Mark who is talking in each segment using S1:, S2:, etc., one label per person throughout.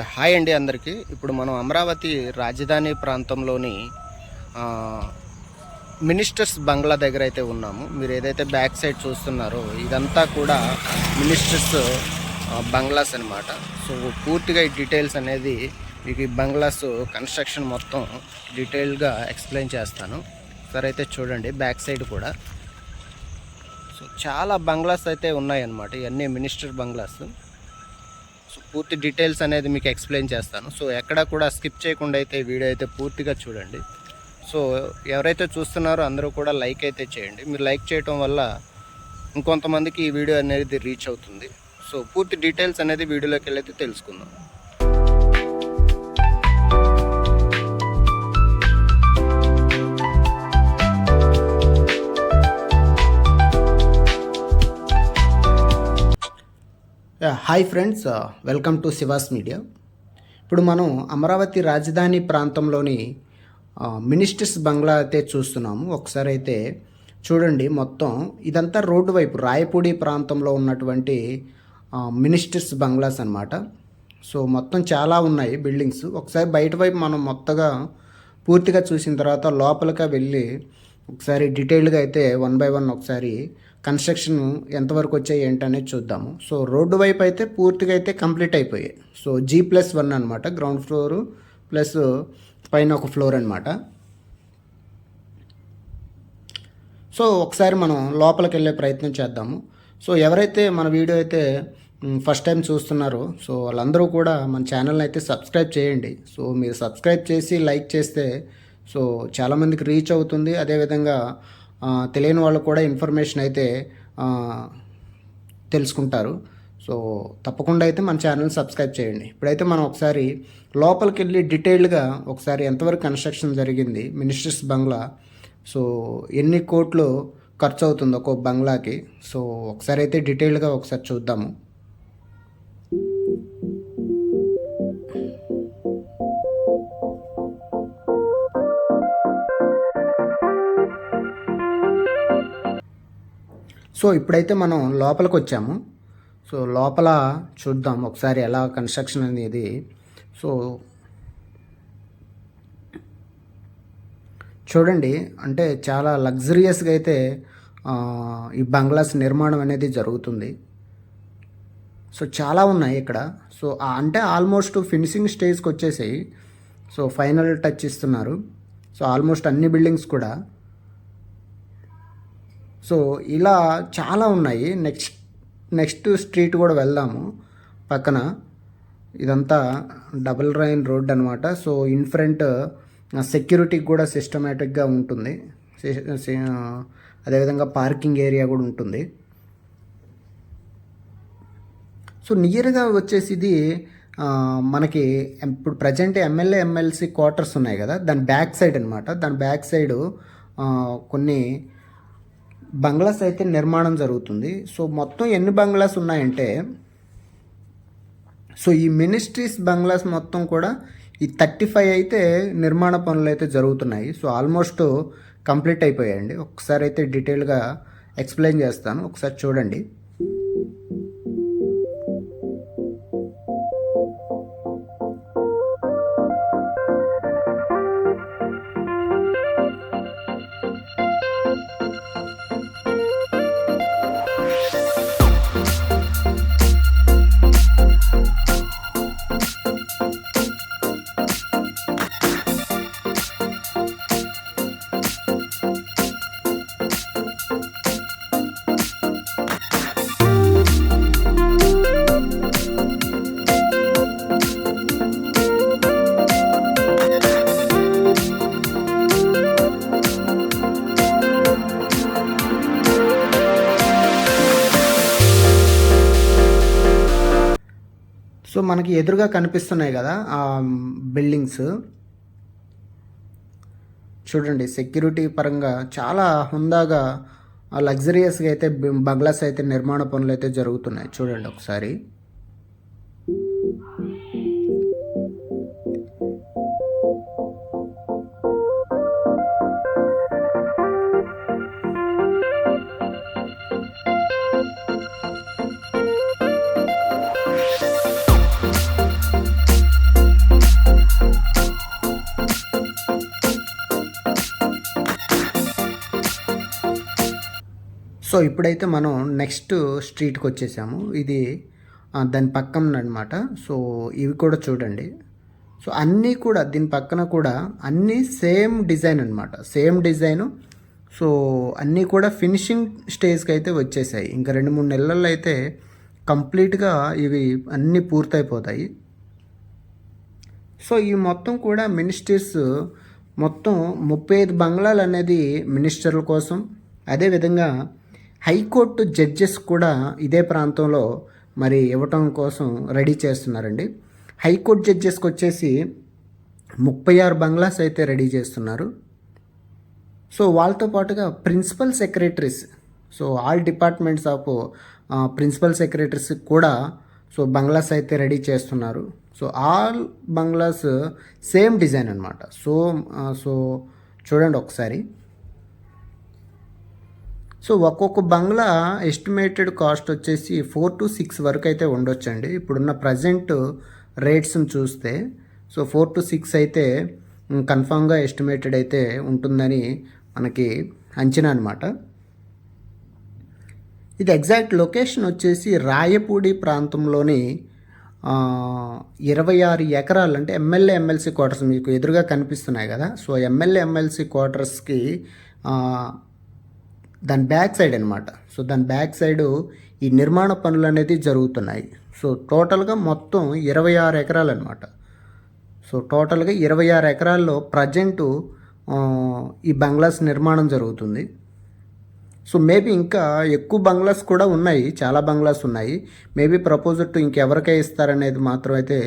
S1: Hi అండి అందరికీ. ఇప్పుడు మనం అమరావతి రాజధాని ప్రాంతంలోని మినిస్టర్స్ బంగ్లా దగ్గర అయితే ఉన్నాము. మీరు ఏదైతే బ్యాక్ సైడ్ చూస్తున్నారో ఇదంతా కూడా మినిస్టర్స్ బంగ్లాస్ అనమాట. సో పూర్తిగా ఈ డీటెయిల్స్ అనేది మీకు ఈ బంగ్లాస్ కన్స్ట్రక్షన్ మొత్తం డీటెయిల్గా ఎక్స్ప్లెయిన్ చేస్తాను. సరే అయితే చూడండి బ్యాక్ సైడ్ కూడా. సో చాలా బంగ్లాస్ అయితే ఉన్నాయన్నమాట. ఇవన్నీ మినిస్టర్ బంగ్లాస్. సో పూర్తి డీటెయిల్స్ అనేది మీకు ఎక్స్ప్లెయిన్ చేస్తాను. సో ఎక్కడ కూడా స్కిప్ చేయకుండా అయితే వీడియో అయితే పూర్తిగా చూడండి. సో ఎవరైతే చూస్తున్నారో అందరూ కూడా లైక్ అయితే చేయండి. మీరు లైక్ చేయడం వల్ల ఇంకొంతమందికి ఈ వీడియో అనేది రీచ్ అవుతుంది. సో పూర్తి డీటెయిల్స్ అనేది వీడియోలోకి వెళ్ళైతే తెలుసుకుందాం. Hi friends, welcome to she was media. ఇప్పుడు మనం అమరావతి రాజధాని ప్రాంతంలోని మినిస్టర్స్ బంగ్లా అయితే చూస్తున్నాము. ఒకసారి అయితే చూడండి. మొత్తం ఇదంతా రోడ్డు వైపు రాయపూడి ప్రాంతంలో ఉన్నటువంటి మినిస్టర్స్ బంగ్లాస్ అన్నమాట. సో మొత్తం చాలా ఉన్నాయి బిల్డింగ్స్. ఒకసారి బయట వైపు మనం మొత్తగా పూర్తిగా చూసిన తర్వాత లోపలికి వెళ్ళి ఒకసారి డీటెయిల్గా అయితే వన్ బై వన్ ఒకసారి కన్స్ట్రక్షన్ ఎంతవరకు వచ్చాయి ఏంటనేది చూద్దాము. సో రోడ్డు వైపు అయితే పూర్తిగా అయితే కంప్లీట్ అయిపోయాయి. సో G+1 అనమాట. గ్రౌండ్ ఫ్లోరు ప్లస్ పైన ఒక ఫ్లోర్ అనమాట. సో ఒకసారి మనం లోపలికి వెళ్ళే ప్రయత్నం చేద్దాము. సో ఎవరైతే మన వీడియో అయితే ఫస్ట్ టైం చూస్తున్నారో సో వాళ్ళందరూ కూడా మన ఛానల్ని అయితే సబ్స్క్రైబ్ చేయండి. సో మీరు సబ్స్క్రైబ్ చేసి లైక్ చేస్తే సో చాలామందికి రీచ్ అవుతుంది. అదేవిధంగా తెలియని వాళ్ళు కూడా ఇన్ఫర్మేషన్ అయితే తెలుసుకుంటారు. సో తప్పకుండా అయితే మన ఛానల్ని సబ్స్క్రైబ్ చేయండి. ఇప్పుడైతే మనం ఒకసారి లోపలికి వెళ్ళి డీటెయిల్డ్గా ఒకసారి ఎంతవరకు కన్స్ట్రక్షన్ జరిగింది మినిస్టర్స్ బంగ్లా, సో ఎన్ని కోట్లు ఖర్చు అవుతుంది ఒక్కో బంగ్లాకి, సో ఒకసారి అయితే డీటెయిల్డ్గా ఒకసారి చూద్దాము. సో ఇప్పుడైతే మనం లోపలికి వచ్చాము. సో లోపల చూద్దాం ఒకసారి ఎలా కన్స్ట్రక్షన్ అనేది. సో చూడండి, అంటే చాలా లగ్జరియస్గా అయితే ఈ బంగ్లాస్ నిర్మాణం అనేది జరుగుతుంది. సో చాలా ఉన్నాయి ఇక్కడ. సో అంటే ఆల్మోస్ట్ ఫినిషింగ్ స్టేజ్కి వచ్చేసాయి. సో ఫైనల్ టచ్ ఇస్తున్నారు. సో ఆల్మోస్ట్ అన్ని బిల్డింగ్స్ కూడా. సో ఇలా చాలా ఉన్నాయి. నెక్స్ట్ స్ట్రీట్ కూడా వెళ్దాము. పక్కన ఇదంతా డబుల్ లైన్ రోడ్ అనమాట. సో ఇన్ ఫ్రంట్ సెక్యూరిటీకి కూడా సిస్టమేటిక్గా ఉంటుంది. అదేవిధంగా పార్కింగ్ ఏరియా కూడా ఉంటుంది. సో నియర్గా వచ్చేసి ఇది మనకి ఇప్పుడు ప్రజెంట్ ఎమ్మెల్సీ క్వార్టర్స్ ఉన్నాయి కదా, దాని బ్యాక్ సైడ్ అనమాట. దాని బ్యాక్ సైడు కొన్ని బంగ్లాస్ అయితే నిర్మాణం జరుగుతుంది. సో మొత్తం ఎన్ని బంగ్లాస్ ఉన్నాయంటే, సో ఈ మినిస్ట్రీస్ బంగ్లాస్ మొత్తం కూడా ఈ 35 అయితే నిర్మాణ పనులు అయితే జరుగుతున్నాయి. సో ఆల్మోస్ట్ కంప్లీట్ అయిపోయాయండి. ఒకసారి అయితే డీటెయిల్గా ఎక్స్ప్లెయిన్ చేస్తాను, ఒకసారి చూడండి. సో మనకి ఎదురుగా కనిపిస్తున్నాయి కదా ఆ బిల్డింగ్స్. చూడండి, సెక్యూరిటీ పరంగా చాలా హుందాగా లగ్జరియస్గా అయితే బంగ్లాస్ అయితే నిర్మాణ పనులు అయితే జరుగుతున్నాయి. చూడండి ఒకసారి.
S2: సో ఇప్పుడైతే మనం నెక్స్ట్ స్ట్రీట్కి వచ్చేసాము. ఇది దాని పక్కన అనమాట. సో ఇవి కూడా చూడండి. సో అన్నీ కూడా దీని పక్కన కూడా అన్నీ సేమ్ డిజైన్ అనమాట, సేమ్ డిజైను. సో అన్నీ కూడా ఫినిషింగ్ స్టేజ్కి అయితే వచ్చేసాయి. ఇంకా 2-3 నెలల్లో అయితే కంప్లీట్గా ఇవి అన్నీ పూర్తయిపోతాయి. సో ఈ మొత్తం కూడా మినిస్టర్స్ మొత్తం 35 బంగ్లాలు అనేది మినిస్టర్ల కోసం, అదేవిధంగా హైకోర్టు జడ్జెస్ కూడా ఇదే ప్రాంతంలో మరి ఇవ్వటం కోసం రెడీ చేస్తున్నారండి. హైకోర్టు జడ్జెస్కి వచ్చేసి 36 బంగ్లాస్ అయితే రెడీ చేస్తున్నారు. సో వాళ్ళతో పాటుగా principal secretaries, so all departments of principal secretaries కూడా సో బంగ్లాస్ అయితే రెడీ చేస్తున్నారు. So all bungalows same design అనమాట. సో చూడండి ఒకసారి. సో ఒక్కొక్క బంగ్లా ఎస్టిమేటెడ్ కాస్ట్ వచ్చేసి 4 to 6 వరకు అయితే ఉండొచ్చండి. ఇప్పుడున్న ప్రజెంట్ రేట్స్ని చూస్తే సో 4 to 6 అయితే కన్ఫామ్గా ఎస్టిమేటెడ్ అయితే ఉంటుందని మనకి అంచనా అనమాట. ఇది ఎగ్జాక్ట్ లొకేషన్ వచ్చేసి రాయపూడి ప్రాంతంలోని 26 ఎకరాలు, అంటే ఎమ్మెల్యే ఎమ్మెల్సీ క్వార్టర్స్ మీకు ఎదురుగా కనిపిస్తున్నాయి కదా. సో ఎమ్మెల్యే ఎమ్మెల్సీ క్వార్టర్స్కి దాని బ్యాక్ సైడ్ అనమాట. సో దాని బ్యాక్ సైడు ఈ నిర్మాణ పనులు అనేది జరుగుతున్నాయి. సో టోటల్గా మొత్తం 26 ఎకరాలు అనమాట. సో టోటల్గా 26 ఎకరాల్లో ప్రజెంటు ఈ బంగ్లాస్ నిర్మాణం జరుగుతుంది. సో మేబీ ఇంకా ఎక్కువ బంగ్లాస్ కూడా ఉన్నాయి, చాలా బంగ్లాస్ ఉన్నాయి. మేబీ ప్రపోజల్ టు ఇంకెవరికై ఇస్తారనేది మాత్రం అయితే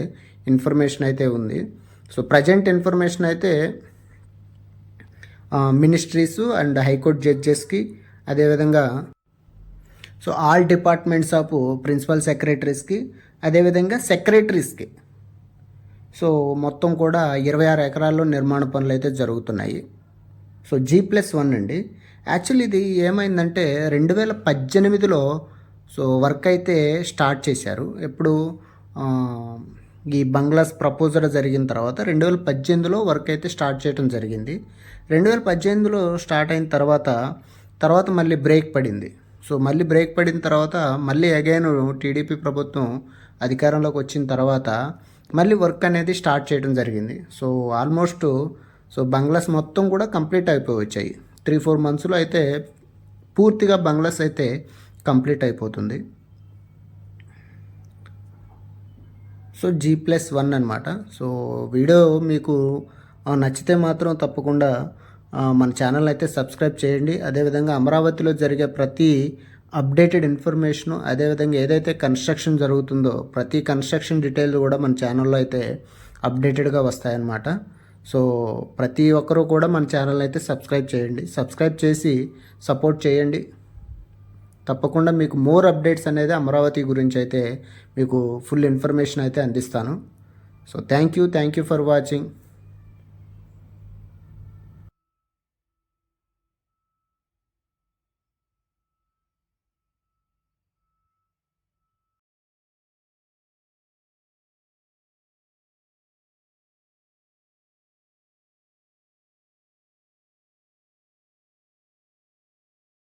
S2: ఇన్ఫర్మేషన్ అయితే ఉంది. సో ప్రజెంట్ ఇన్ఫర్మేషన్ అయితే మినిస్ట్రీస్ అండ్ హైకోర్టు జడ్జెస్కి, అదేవిధంగా so all departments of principal సెక్రటరీస్కి, అదేవిధంగా సెక్రటరీస్కి సో మొత్తం కూడా 26 ఎకరాల్లో నిర్మాణ పనులు అయితే జరుగుతున్నాయి. సో G+1 అండి. యాక్చువల్లీ ఇది ఏమైందంటే 2018లో సో వర్క్ అయితే స్టార్ట్ చేశారు. ఎప్పుడు ఈ బంగ్లాస్ ప్రపోజల్ జరిగిన తర్వాత 2018లో వర్క్ అయితే స్టార్ట్ చేయడం జరిగింది. 2018లో స్టార్ట్ అయిన తర్వాత మళ్ళీ బ్రేక్ పడింది. సో మళ్ళీ బ్రేక్ పడిన తర్వాత మళ్ళీ అగైన్ టీడీపీ ప్రభుత్వం అధికారంలోకి వచ్చిన తర్వాత మళ్ళీ వర్క్ అనేది స్టార్ట్ చేయడం జరిగింది. సో ఆల్మోస్ట్ సో బంగ్లాస్ మొత్తం కూడా కంప్లీట్ అయిపోయి వచ్చాయి. 3-4 మంత్స్లో అయితే పూర్తిగా బంగ్లాస్ అయితే కంప్లీట్ అయిపోతుంది. సో G+1 అనమాట. సో వీడియో మీకు నచ్చితే మాత్రం తప్పకుండా మన ఛానల్ అయితే సబ్స్క్రైబ్ చేయండి. అదేవిధంగా అమరావతిలో జరిగే ప్రతి అప్డేటెడ్ ఇన్ఫర్మేషను, అదేవిధంగా ఏదైతే కన్స్ట్రక్షన్ జరుగుతుందో ప్రతి కన్స్ట్రక్షన్ డీటెయిల్ కూడా మన ఛానల్లో అయితే అప్డేటెడ్గా వస్తాయన్నమాట. సో ప్రతి ఒక్కరూ కూడా మన ఛానల్ అయితే సబ్స్క్రైబ్ చేయండి. సబ్స్క్రైబ్ చేసి సపోర్ట్ చేయండి. తప్పకుండా మీకు మోర్ అప్డేట్స్ అనేది అమరావతి గురించి అయితే మీకు ఫుల్ ఇన్ఫర్మేషన్ అయితే అందిస్తాను. So thank you for watching.